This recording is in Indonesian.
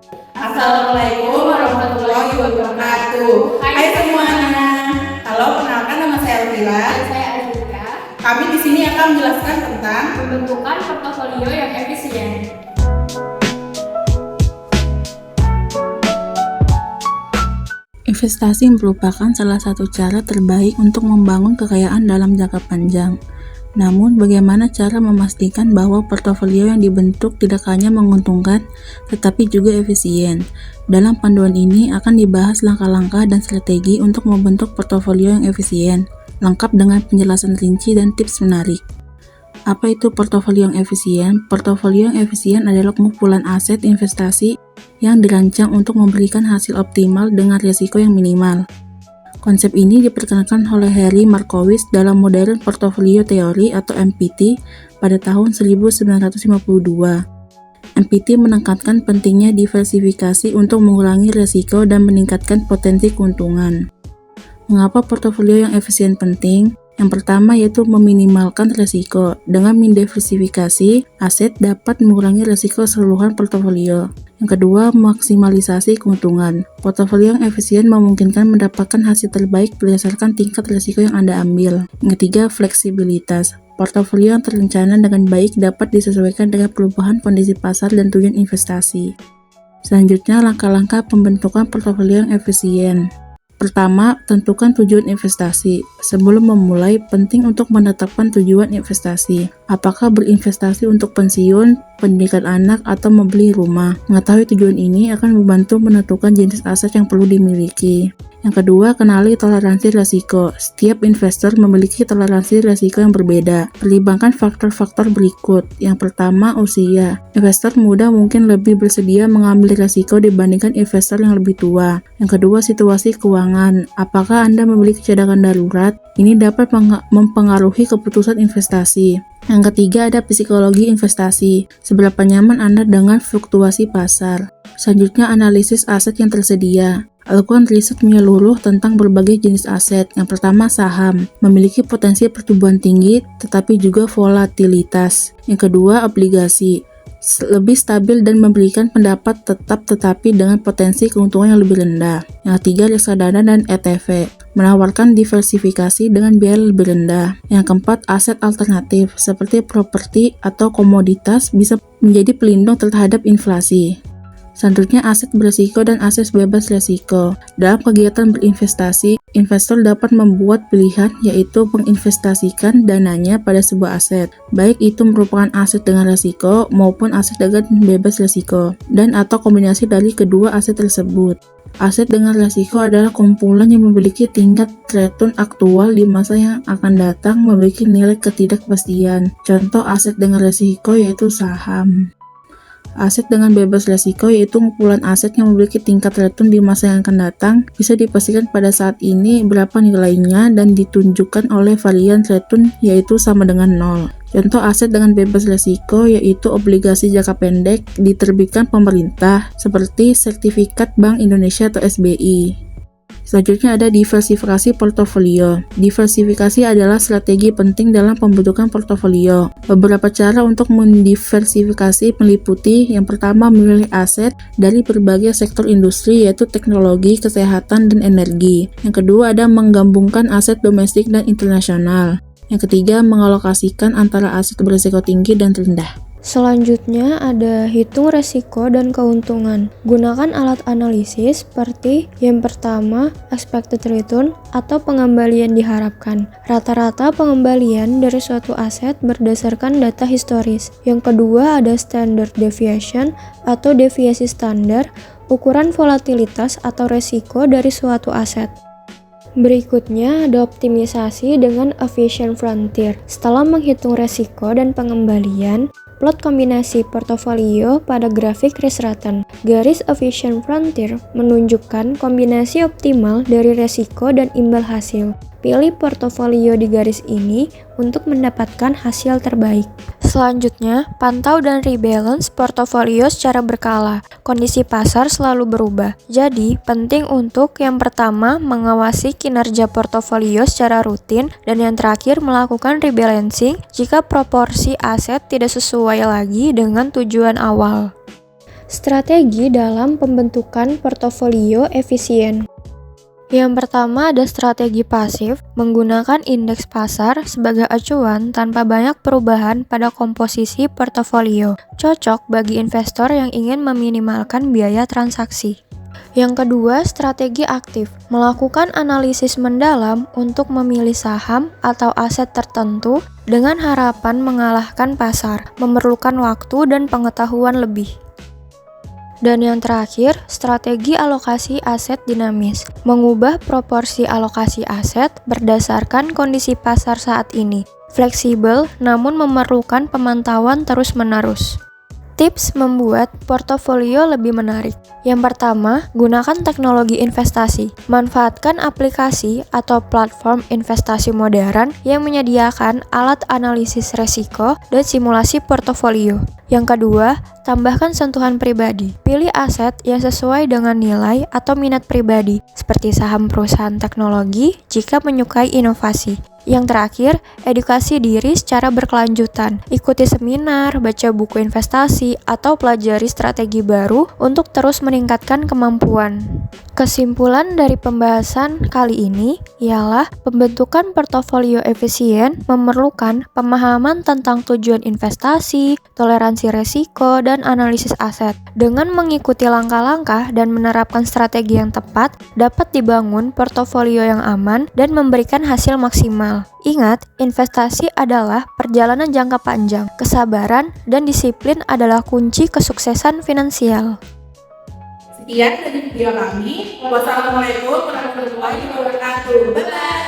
Assalamualaikum warahmatullahi wabarakatuh. Hai semuanya. Halo, kenalkan nama saya Elvira. Dan saya Azrika. Kami di sini akan menjelaskan tentang Pembentukan portofolio yang efisien. Investasi merupakan salah satu cara terbaik untuk membangun kekayaan dalam jangka panjang. Namun, bagaimana cara memastikan bahwa portofolio yang dibentuk tidak hanya menguntungkan, tetapi juga efisien? Dalam panduan ini akan dibahas langkah-langkah dan strategi untuk membentuk portofolio yang efisien, lengkap dengan penjelasan rinci dan tips menarik. Apa itu portofolio yang efisien? Portofolio yang efisien adalah kumpulan aset investasi yang dirancang untuk memberikan hasil optimal dengan risiko yang minimal. Konsep ini diperkenalkan oleh Harry Markowitz dalam Modern Portfolio Theory atau MPT pada tahun 1952. MPT menekankan pentingnya diversifikasi untuk mengurangi risiko dan meningkatkan potensi keuntungan. Mengapa portofolio yang efisien penting? Yang pertama yaitu meminimalkan risiko. Dengan mendiversifikasi, aset dapat mengurangi risiko keseluruhan portofolio. Yang kedua, maksimalisasi keuntungan. Portofolio yang efisien memungkinkan mendapatkan hasil terbaik berdasarkan tingkat risiko yang Anda ambil. Yang ketiga, fleksibilitas. Portofolio yang terencana dengan baik dapat disesuaikan dengan perubahan kondisi pasar dan tujuan investasi. Selanjutnya, langkah-langkah pembentukan portofolio yang efisien. Pertama, tentukan tujuan investasi. Sebelum memulai, penting untuk menetapkan tujuan investasi. Apakah berinvestasi untuk pensiun, pendidikan anak, atau membeli rumah? Mengetahui tujuan ini akan membantu menentukan jenis aset yang perlu dimiliki. Yang kedua, kenali toleransi risiko. Setiap investor memiliki toleransi risiko yang berbeda. Pertimbangkan faktor-faktor berikut. Yang pertama, usia. Investor muda mungkin lebih bersedia mengambil risiko dibandingkan investor yang lebih tua. Yang kedua, situasi keuangan. Apakah Anda memiliki cadangan darurat? Ini dapat mempengaruhi keputusan investasi. Yang ketiga, ada psikologi investasi. Seberapa nyaman Anda dengan fluktuasi pasar? Selanjutnya, analisis aset yang tersedia. Lakukan riset menyeluruh tentang berbagai jenis aset. Yang pertama, saham. Memiliki potensi pertumbuhan tinggi, tetapi juga volatilitas. Yang kedua, obligasi. Lebih stabil dan memberikan pendapat tetap tetapi dengan potensi keuntungan yang lebih rendah. Yang ketiga, reksadana dan ETF. Menawarkan diversifikasi dengan biaya lebih rendah. Yang keempat, aset alternatif seperti properti atau komoditas bisa menjadi pelindung terhadap inflasi. Selanjutnya, aset berisiko dan aset bebas risiko. Dalam kegiatan berinvestasi, investor dapat membuat pilihan yaitu menginvestasikan dananya pada sebuah aset, baik itu merupakan aset dengan risiko maupun aset dengan bebas risiko, dan atau kombinasi dari kedua aset tersebut. Aset dengan risiko adalah kumpulan yang memiliki tingkat return aktual di masa yang akan datang memiliki nilai ketidakpastian. Contoh aset dengan risiko yaitu saham. Aset dengan bebas risiko yaitu kumpulan aset yang memiliki tingkat return di masa yang akan datang, bisa dipastikan pada saat ini berapa nilainya dan ditunjukkan oleh varian return yaitu sama dengan 0. Contoh aset dengan bebas risiko yaitu obligasi jangka pendek diterbitkan pemerintah seperti sertifikat Bank Indonesia atau SBI. Selanjutnya ada diversifikasi portofolio. Diversifikasi adalah strategi penting dalam pembentukan portofolio. Beberapa cara untuk mendiversifikasi meliputi yang pertama memilih aset dari berbagai sektor industri yaitu teknologi, kesehatan, dan energi. Yang kedua ada menggabungkan aset domestik dan internasional. Yang ketiga mengalokasikan antara aset berisiko tinggi dan rendah. Selanjutnya ada hitung resiko dan keuntungan. Gunakan alat analisis seperti yang pertama, expected return atau pengembalian diharapkan. Rata-rata pengembalian dari suatu aset berdasarkan data historis. Yang kedua ada standard deviation atau deviasi standar, ukuran volatilitas atau resiko dari suatu aset. Berikutnya ada optimisasi dengan efficient frontier. Setelah menghitung resiko dan pengembalian, plot kombinasi portofolio pada grafik risk return. Garis efficient frontier menunjukkan kombinasi optimal dari resiko dan imbal hasil. Pilih portofolio di garis ini untuk mendapatkan hasil terbaik. Selanjutnya, pantau dan rebalance portofolio secara berkala. Kondisi pasar selalu berubah. Jadi, penting untuk yang pertama mengawasi kinerja portofolio secara rutin dan yang terakhir melakukan rebalancing jika proporsi aset tidak sesuai lagi dengan tujuan awal. Strategi dalam pembentukan portofolio efisien. Yang pertama ada strategi pasif, menggunakan indeks pasar sebagai acuan tanpa banyak perubahan pada komposisi portofolio. Cocok bagi investor yang ingin meminimalkan biaya transaksi. Yang kedua, strategi aktif, melakukan analisis mendalam untuk memilih saham atau aset tertentu dengan harapan mengalahkan pasar, memerlukan waktu dan pengetahuan lebih. Dan yang terakhir, strategi alokasi aset dinamis, mengubah proporsi alokasi aset berdasarkan kondisi pasar saat ini, fleksibel namun memerlukan pemantauan terus-menerus. Tips membuat portofolio lebih menarik. Yang pertama, gunakan teknologi investasi. Manfaatkan aplikasi atau platform investasi modern yang menyediakan alat analisis resiko dan simulasi portofolio. Yang kedua, tambahkan sentuhan pribadi. Pilih aset yang sesuai dengan nilai atau minat pribadi, seperti saham perusahaan teknologi jika menyukai inovasi. Yang terakhir, edukasi diri secara berkelanjutan. Ikuti seminar, baca buku investasi, atau pelajari strategi baru untuk terus meningkatkan kemampuan. Kesimpulan dari pembahasan kali ini ialah pembentukan portofolio efisien memerlukan pemahaman tentang tujuan investasi, toleransi resiko, dan analisis aset. Dengan mengikuti langkah-langkah dan menerapkan strategi yang tepat, dapat dibangun portofolio yang aman dan memberikan hasil maksimal. Ingat, investasi adalah perjalanan jangka panjang. Kesabaran dan disiplin adalah kunci kesuksesan finansial. Sekian dari video kami. Wassalamualaikum warahmatullahi wabarakatuh. Bye.